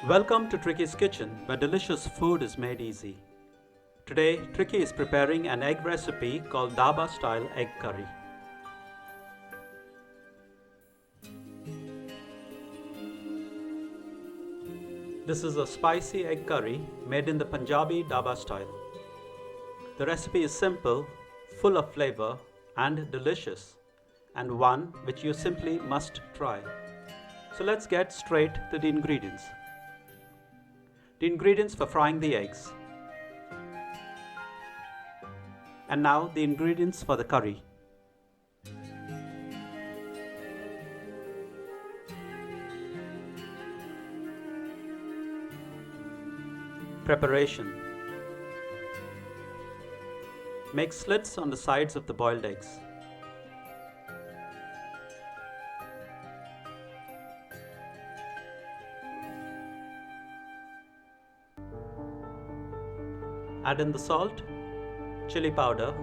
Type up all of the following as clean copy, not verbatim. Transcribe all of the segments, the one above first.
Welcome to Tricky's Kitchen, where delicious food is made easy. Today, Tricky is preparing an egg recipe called Dhaba style egg curry. This is a spicy egg curry made in the Punjabi Dhaba style. The recipe is simple, full of flavor and delicious, and one which you simply must try. So let's get straight to the ingredients. The ingredients for frying the eggs. And now the ingredients for the curry. Preparation. Make slits on the sides of the boiled eggs. Add in the salt, chili powder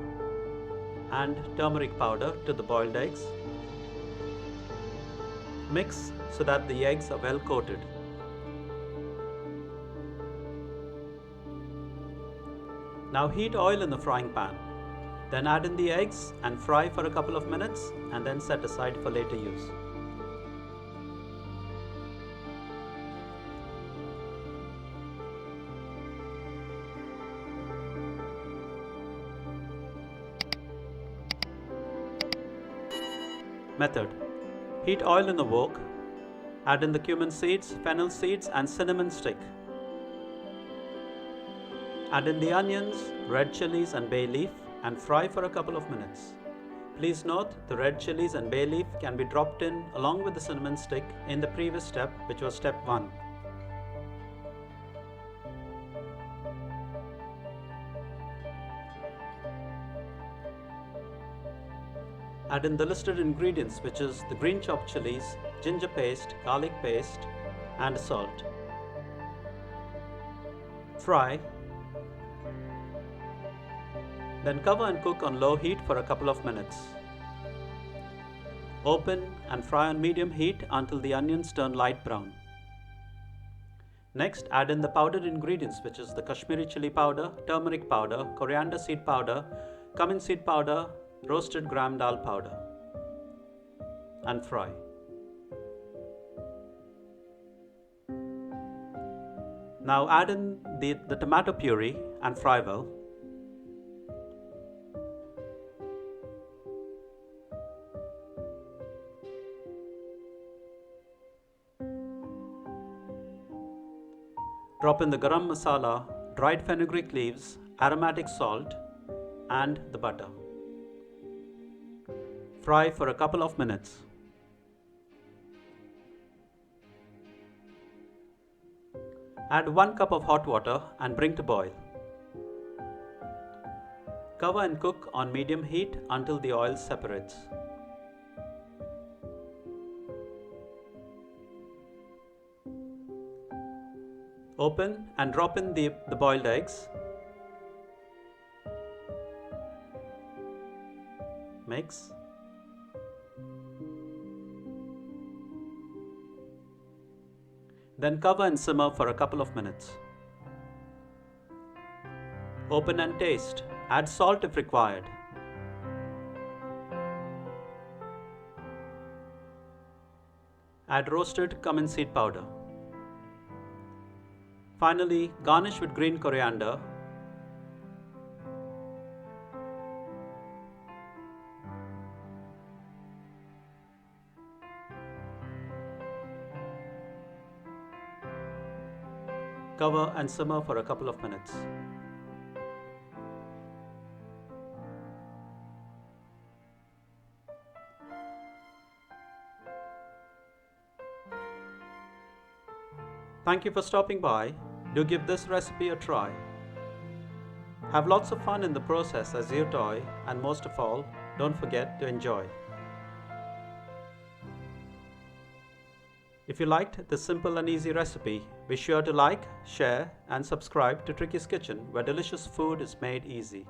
and turmeric powder to the boiled eggs. Mix so that the eggs are well coated. Now heat oil in the frying pan. Then add in the eggs and fry for a couple of minutes and then set aside for later use. Method. Heat oil in the wok. Add in the cumin seeds, fennel seeds and cinnamon stick. Add in the onions, red chillies and bay leaf and fry for a couple of minutes. Please note the red chillies and bay leaf can be dropped in along with the cinnamon stick in the previous step, which was step 1. Add in the listed ingredients, which is the green chopped chilies, ginger paste, garlic paste and salt. Fry. Then cover and cook on low heat for a couple of minutes. Open and fry on medium heat until the onions turn light brown. Next, add in the powdered ingredients, which is the Kashmiri chili powder, turmeric powder, coriander seed powder, cumin seed powder, roasted gram dal powder, and fry. Now add in the tomato puree and fry well. Drop in the Garam Masala, dried fenugreek leaves, aromatic salt, and the butter. Fry for a couple of minutes. Add 1 cup of hot water and bring to boil. Cover and cook on medium heat until the oil separates. Open and drop in the boiled eggs. Mix. Then cover and simmer for a couple of minutes. Open and taste. Add salt if required. Add roasted cumin seed powder. Finally, garnish with green coriander. Cover and simmer for a couple of minutes. Thank you for stopping by. Do give this recipe a try. Have lots of fun in the process as you toy, and most of all, don't forget to enjoy. If you liked this simple and easy recipe, be sure to like, share and subscribe to Tricky's Kitchen, where delicious food is made easy.